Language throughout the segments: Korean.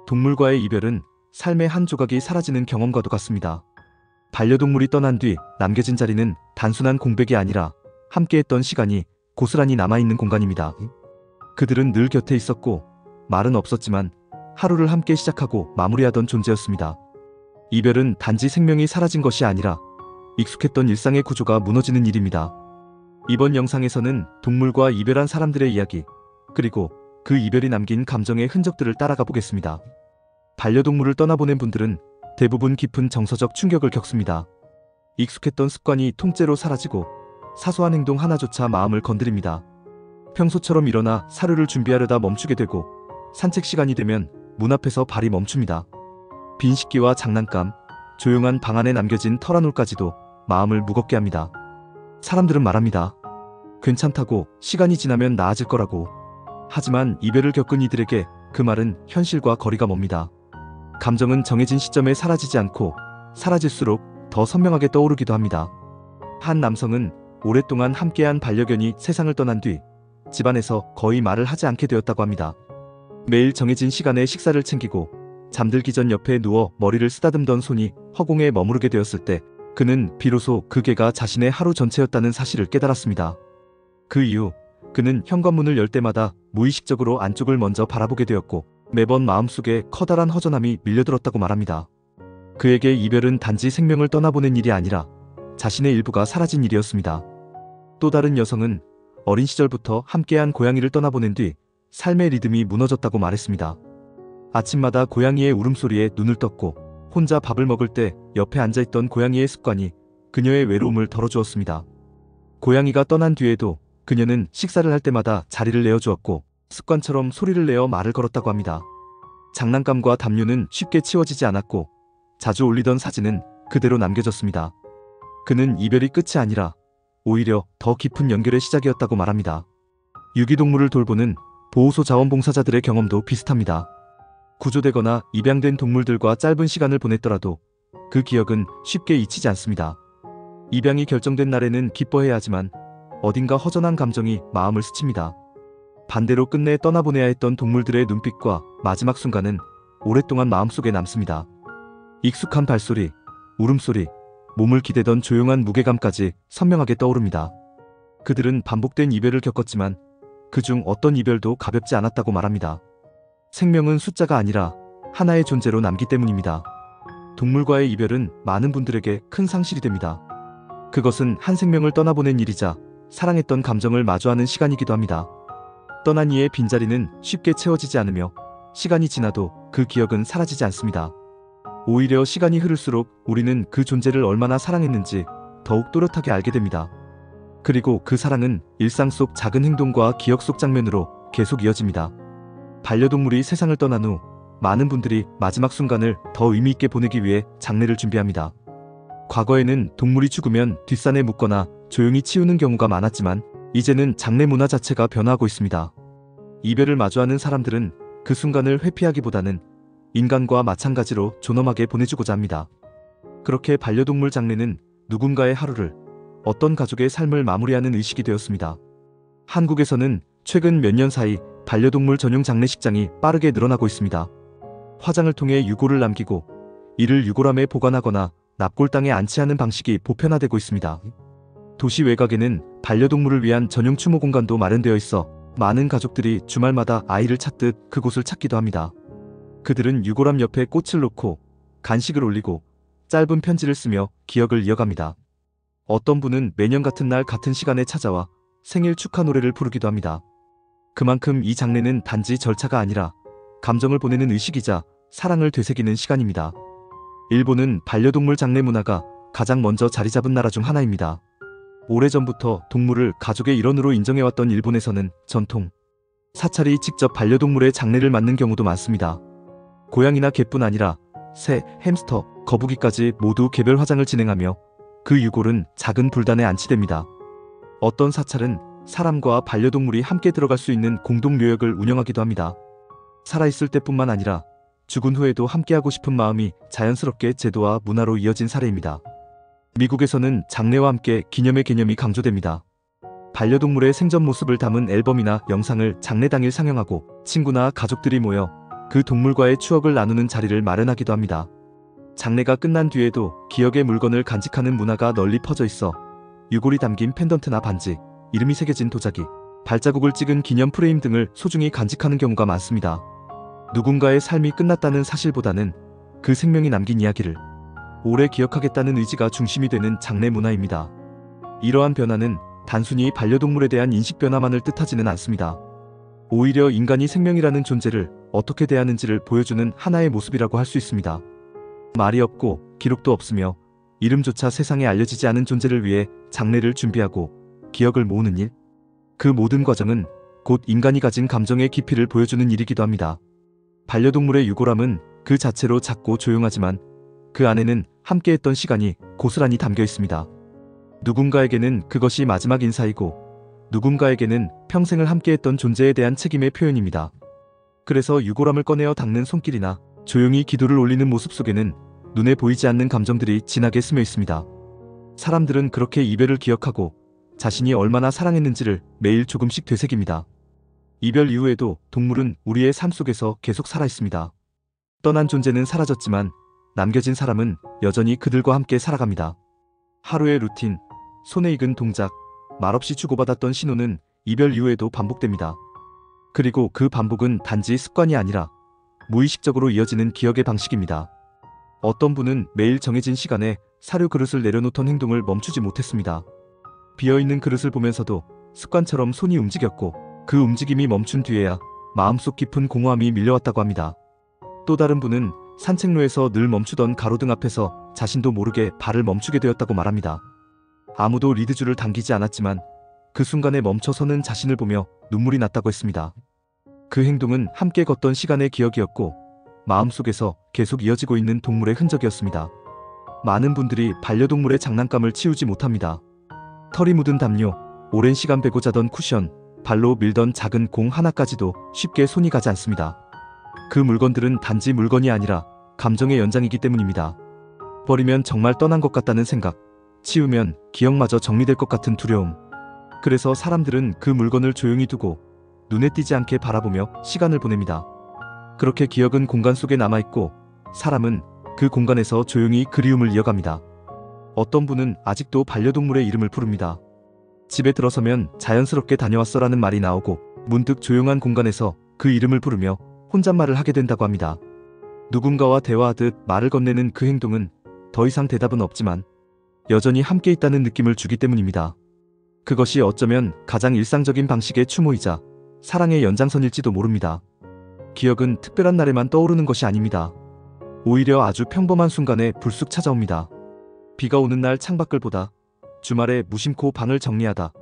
동물과의 이별은 삶의 한 조각이 사라지는 경험과도 같습니다. 반려동물이 떠난 뒤 남겨진 자리는 단순한 공백이 아니라 함께했던 시간이 고스란히 남아있는 공간입니다. 그들은 늘 곁에 있었고 말은 없었지만 하루를 함께 시작하고 마무리하던 존재였습니다. 이별은 단지 생명이 사라진 것이 아니라 익숙했던 일상의 구조가 무너지는 일입니다. 이번 영상에서는 동물과 이별한 사람들의 이야기, 그리고 그 이별이 남긴 감정의 흔적들을 따라가 보겠습니다. 반려동물을 떠나보낸 분들은 대부분 깊은 정서적 충격을 겪습니다. 익숙했던 습관이 통째로 사라지고 사소한 행동 하나조차 마음을 건드립니다. 평소처럼 일어나 사료를 준비하려다 멈추게 되고 산책 시간이 되면 문 앞에서 발이 멈춥니다. 빈 식기와 장난감, 조용한 방 안에 남겨진 털 한 올까지도 마음을 무겁게 합니다. 사람들은 말합니다. 괜찮다고, 시간이 지나면 나아질 거라고. 하지만 이별을 겪은 이들에게 그 말은 현실과 거리가 멉니다. 감정은 정해진 시점에 사라지지 않고 사라질수록 더 선명하게 떠오르기도 합니다. 한 남성은 오랫동안 함께한 반려견이 세상을 떠난 뒤 집안에서 거의 말을 하지 않게 되었다고 합니다. 매일 정해진 시간에 식사를 챙기고 잠들기 전 옆에 누워 머리를 쓰다듬던 손이 허공에 머무르게 되었을 때 그는 비로소 그 개가 자신의 하루 전체였다는 사실을 깨달았습니다. 그 이후 그는 현관문을 열 때마다 무의식적으로 안쪽을 먼저 바라보게 되었고 매번 마음속에 커다란 허전함이 밀려들었다고 말합니다. 그에게 이별은 단지 생명을 떠나보낸 일이 아니라 자신의 일부가 사라진 일이었습니다. 또 다른 여성은 어린 시절부터 함께한 고양이를 떠나보낸 뒤 삶의 리듬이 무너졌다고 말했습니다. 아침마다 고양이의 울음소리에 눈을 떴고 혼자 밥을 먹을 때 옆에 앉아있던 고양이의 습관이 그녀의 외로움을 덜어주었습니다. 고양이가 떠난 뒤에도 그녀는 식사를 할 때마다 자리를 내어주었고 습관처럼 소리를 내어 말을 걸었다고 합니다. 장난감과 담요는 쉽게 치워지지 않았고 자주 올리던 사진은 그대로 남겨졌습니다. 그는 이별이 끝이 아니라 오히려 더 깊은 연결의 시작이었다고 말합니다. 유기동물을 돌보는 보호소 자원봉사자들의 경험도 비슷합니다. 구조되거나 입양된 동물들과 짧은 시간을 보냈더라도 그 기억은 쉽게 잊히지 않습니다. 입양이 결정된 날에는 기뻐해야 하지만 어딘가 허전한 감정이 마음을 스칩니다. 반대로 끝내 떠나보내야 했던 동물들의 눈빛과 마지막 순간은 오랫동안 마음속에 남습니다. 익숙한 발소리, 울음소리, 몸을 기대던 조용한 무게감까지 선명하게 떠오릅니다. 그들은 반복된 이별을 겪었지만 그중 어떤 이별도 가볍지 않았다고 말합니다. 생명은 숫자가 아니라 하나의 존재로 남기 때문입니다. 동물과의 이별은 많은 분들에게 큰 상실이 됩니다. 그것은 한 생명을 떠나보낸 일이자 사랑했던 감정을 마주하는 시간이기도 합니다. 떠난 이의 빈자리는 쉽게 채워지지 않으며 시간이 지나도 그 기억은 사라지지 않습니다. 오히려 시간이 흐를수록 우리는 그 존재를 얼마나 사랑했는지 더욱 또렷하게 알게 됩니다. 그리고 그 사랑은 일상 속 작은 행동과 기억 속 장면으로 계속 이어집니다. 반려동물이 세상을 떠난 후 많은 분들이 마지막 순간을 더 의미 있게 보내기 위해 장례를 준비합니다. 과거에는 동물이 죽으면 뒷산에 묻거나 조용히 치우는 경우가 많았지만 이제는 장례 문화 자체가 변화하고 있습니다. 이별을 마주하는 사람들은 그 순간을 회피하기보다는 인간과 마찬가지로 존엄하게 보내주고자 합니다. 그렇게 반려동물 장례는 누군가의 하루를, 어떤 가족의 삶을 마무리하는 의식이 되었습니다. 한국에서는 최근 몇 년 사이 반려동물 전용 장례식장이 빠르게 늘어나고 있습니다. 화장을 통해 유골을 남기고 이를 유골함에 보관하거나 납골당에 안치하는 방식이 보편화되고 있습니다. 도시 외곽에는 반려동물을 위한 전용 추모 공간도 마련되어 있어 많은 가족들이 주말마다 아이를 찾듯 그곳을 찾기도 합니다. 그들은 유골함 옆에 꽃을 놓고 간식을 올리고 짧은 편지를 쓰며 기억을 이어갑니다. 어떤 분은 매년 같은 날 같은 시간에 찾아와 생일 축하 노래를 부르기도 합니다. 그만큼 이 장례는 단지 절차가 아니라 감정을 보내는 의식이자 사랑을 되새기는 시간입니다. 일본은 반려동물 장례 문화가 가장 먼저 자리 잡은 나라 중 하나입니다. 오래전부터 동물을 가족의 일원으로 인정해왔던 일본에서는 전통 사찰이 직접 반려동물의 장례를 맡는 경우도 많습니다. 고양이나 개뿐 아니라 새, 햄스터, 거북이까지 모두 개별 화장을 진행하며 그 유골은 작은 불단에 안치됩니다. 어떤 사찰은 사람과 반려동물이 함께 들어갈 수 있는 공동 묘역을 운영하기도 합니다. 살아있을 때뿐만 아니라 죽은 후에도 함께하고 싶은 마음이 자연스럽게 제도와 문화로 이어진 사례입니다. 미국에서는 장례와 함께 기념의 개념이 강조됩니다. 반려동물의 생전 모습을 담은 앨범이나 영상을 장례 당일 상영하고 친구나 가족들이 모여 그 동물과의 추억을 나누는 자리를 마련하기도 합니다. 장례가 끝난 뒤에도 기억의 물건을 간직하는 문화가 널리 퍼져 있어 유골이 담긴 펜던트나 반지, 이름이 새겨진 도자기, 발자국을 찍은 기념 프레임 등을 소중히 간직하는 경우가 많습니다. 누군가의 삶이 끝났다는 사실보다는 그 생명이 남긴 이야기를 오래 기억하겠다는 의지가 중심이 되는 장례 문화입니다. 이러한 변화는 단순히 반려동물에 대한 인식 변화만을 뜻하지는 않습니다. 오히려 인간이 생명이라는 존재를 어떻게 대하는지를 보여주는 하나의 모습이라고 할 수 있습니다. 말이 없고 기록도 없으며 이름조차 세상에 알려지지 않은 존재를 위해 장례를 준비하고 기억을 모으는 일, 그 모든 과정은 곧 인간이 가진 감정의 깊이를 보여주는 일이기도 합니다. 반려동물의 유골함은 그 자체로 작고 조용하지만 그 안에는 함께했던 시간이 고스란히 담겨 있습니다. 누군가에게는 그것이 마지막 인사이고 누군가에게는 평생을 함께했던 존재에 대한 책임의 표현입니다. 그래서 유골함을 꺼내어 닦는 손길이나 조용히 기도를 올리는 모습 속에는 눈에 보이지 않는 감정들이 진하게 스며 있습니다. 사람들은 그렇게 이별을 기억하고 자신이 얼마나 사랑했는지를 매일 조금씩 되새깁니다. 이별 이후에도 동물은 우리의 삶 속에서 계속 살아있습니다. 떠난 존재는 사라졌지만 남겨진 사람은 여전히 그들과 함께 살아갑니다. 하루의 루틴, 손에 익은 동작, 말없이 주고받았던 신호는 이별 이후에도 반복됩니다. 그리고 그 반복은 단지 습관이 아니라 무의식적으로 이어지는 기억의 방식입니다. 어떤 분은 매일 정해진 시간에 사료 그릇을 내려놓던 행동을 멈추지 못했습니다. 비어있는 그릇을 보면서도 습관처럼 손이 움직였고 그 움직임이 멈춘 뒤에야 마음속 깊은 공허함이 밀려왔다고 합니다. 또 다른 분은 산책로에서 늘 멈추던 가로등 앞에서 자신도 모르게 발을 멈추게 되었다고 말합니다. 아무도 리드줄을 당기지 않았지만 그 순간에 멈춰서는 자신을 보며 눈물이 났다고 했습니다. 그 행동은 함께 걷던 시간의 기억이었고 마음속에서 계속 이어지고 있는 동물의 흔적이었습니다. 많은 분들이 반려동물의 장난감을 치우지 못합니다. 털이 묻은 담요, 오랜 시간 베고 자던 쿠션, 발로 밀던 작은 공 하나까지도 쉽게 손이 가지 않습니다. 그 물건들은 단지 물건이 아니라 감정의 연장이기 때문입니다. 버리면 정말 떠난 것 같다는 생각, 치우면 기억마저 정리될 것 같은 두려움. 그래서 사람들은 그 물건을 조용히 두고 눈에 띄지 않게 바라보며 시간을 보냅니다. 그렇게 기억은 공간 속에 남아있고 사람은 그 공간에서 조용히 그리움을 이어갑니다. 어떤 분은 아직도 반려동물의 이름을 부릅니다. 집에 들어서면 자연스럽게 다녀왔어라는 말이 나오고 문득 조용한 공간에서 그 이름을 부르며 혼잣말을 하게 된다고 합니다. 누군가와 대화하듯 말을 건네는 그 행동은 더 이상 대답은 없지만 여전히 함께 있다는 느낌을 주기 때문입니다. 그것이 어쩌면 가장 일상적인 방식의 추모이자 사랑의 연장선일지도 모릅니다. 기억은 특별한 날에만 떠오르는 것이 아닙니다. 오히려 아주 평범한 순간에 불쑥 찾아옵니다. 비가 오는 날 창밖을 보다, 주말에 무심코 방을 정리하다,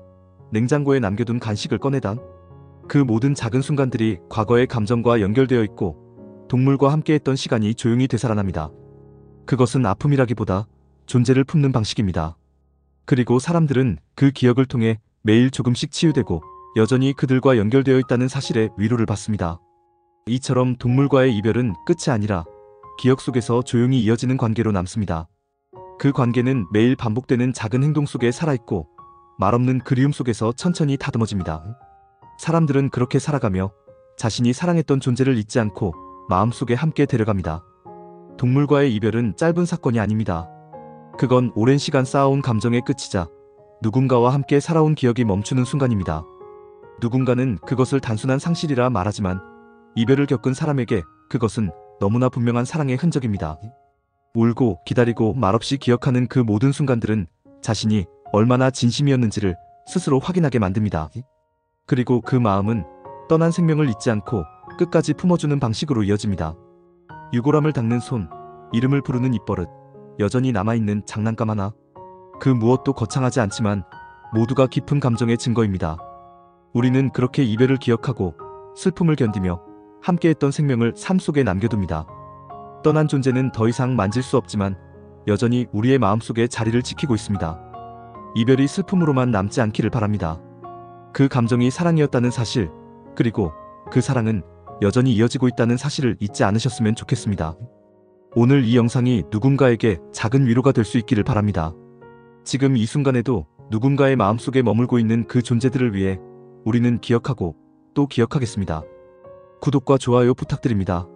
냉장고에 남겨둔 간식을 꺼내다, 그 모든 작은 순간들이 과거의 감정과 연결되어 있고 동물과 함께했던 시간이 조용히 되살아납니다. 그것은 아픔이라기보다 존재를 품는 방식입니다. 그리고 사람들은 그 기억을 통해 매일 조금씩 치유되고 여전히 그들과 연결되어 있다는 사실에 위로를 받습니다. 이처럼 동물과의 이별은 끝이 아니라 기억 속에서 조용히 이어지는 관계로 남습니다. 그 관계는 매일 반복되는 작은 행동 속에 살아있고 말없는 그리움 속에서 천천히 다듬어집니다. 사람들은 그렇게 살아가며 자신이 사랑했던 존재를 잊지 않고 마음속에 함께 데려갑니다. 동물과의 이별은 짧은 사건이 아닙니다. 그건 오랜 시간 쌓아온 감정의 끝이자 누군가와 함께 살아온 기억이 멈추는 순간입니다. 누군가는 그것을 단순한 상실이라 말하지만 이별을 겪은 사람에게 그것은 너무나 분명한 사랑의 흔적입니다. 울고 기다리고 말없이 기억하는 그 모든 순간들은 자신이 얼마나 진심이었는지를 스스로 확인하게 만듭니다. 그리고 그 마음은 떠난 생명을 잊지 않고 끝까지 품어주는 방식으로 이어집니다. 유골함을 닦는 손, 이름을 부르는 입버릇, 여전히 남아있는 장난감 하나. 그 무엇도 거창하지 않지만 모두가 깊은 감정의 증거입니다. 우리는 그렇게 이별을 기억하고 슬픔을 견디며 함께했던 생명을 삶 속에 남겨둡니다. 떠난 존재는 더 이상 만질 수 없지만 여전히 우리의 마음속에 자리를 지키고 있습니다. 이별이 슬픔으로만 남지 않기를 바랍니다. 그 감정이 사랑이었다는 사실, 그리고 그 사랑은 여전히 이어지고 있다는 사실을 잊지 않으셨으면 좋겠습니다. 오늘 이 영상이 누군가에게 작은 위로가 될 수 있기를 바랍니다. 지금 이 순간에도 누군가의 마음속에 머물고 있는 그 존재들을 위해 우리는 기억하고 또 기억하겠습니다. 구독과 좋아요 부탁드립니다.